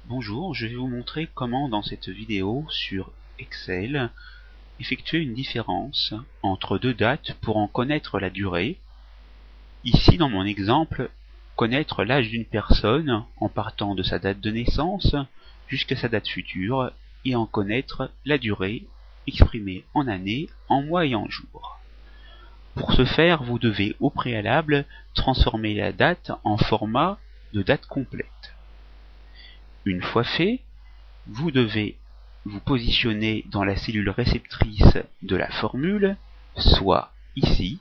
Bonjour, je vais vous montrer comment dans cette vidéo sur Excel effectuer une différence entre deux dates pour en connaître la durée. Ici dans mon exemple, connaître l'âge d'une personne en partant de sa date de naissance jusqu'à sa date future et en connaître la durée exprimée en années, en mois et en jours. Pour ce faire, vous devez au préalable transformer la date en format de date complète. Une fois fait, vous devez vous positionner dans la cellule réceptrice de la formule, soit ici.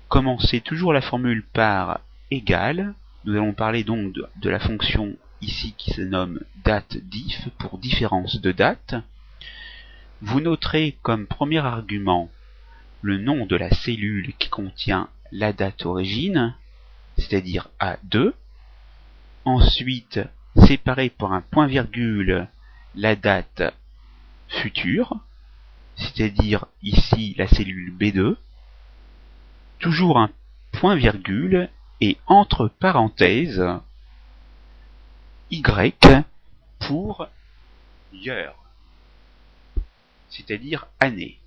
Commencez toujours la formule par égal. Nous allons parler donc de la fonction ici qui se nomme dateDif pour différence de date. Vous noterez comme premier argument le nom de la cellule qui contient la date origine, c'est-à-dire A2. Ensuite, séparer par un point-virgule la date future, c'est-à-dire ici la cellule B2, toujours un point-virgule et entre parenthèses Y pour year, c'est-à-dire année.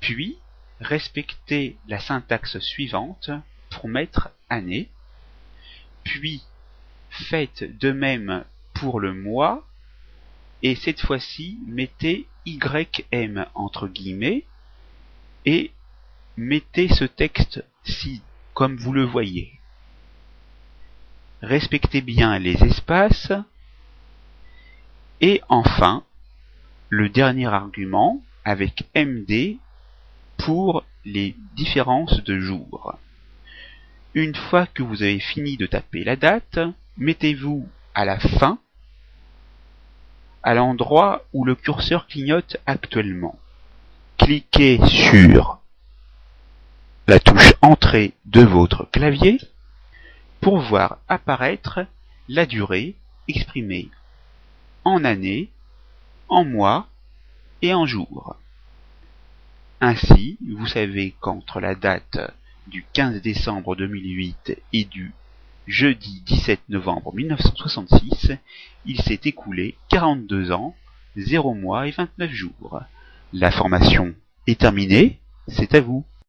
Puis, respectez la syntaxe suivante pour mettre année, puis faites de même pour le mois, et cette fois-ci, mettez YM entre guillemets, et mettez ce texte-ci, comme vous le voyez. Respectez bien les espaces, et enfin, le dernier argument, avec MD, pour les différences de jours. Une fois que vous avez fini de taper la date, mettez-vous à la fin, à l'endroit où le curseur clignote actuellement. Cliquez sur la touche Entrée de votre clavier pour voir apparaître la durée exprimée en années, en mois et en jours. Ainsi, vous savez qu'entre la date du 15 décembre 2008 et du jeudi 17 novembre 1966, il s'est écoulé 42 ans, 0 mois et 29 jours. La formation est terminée, c'est à vous.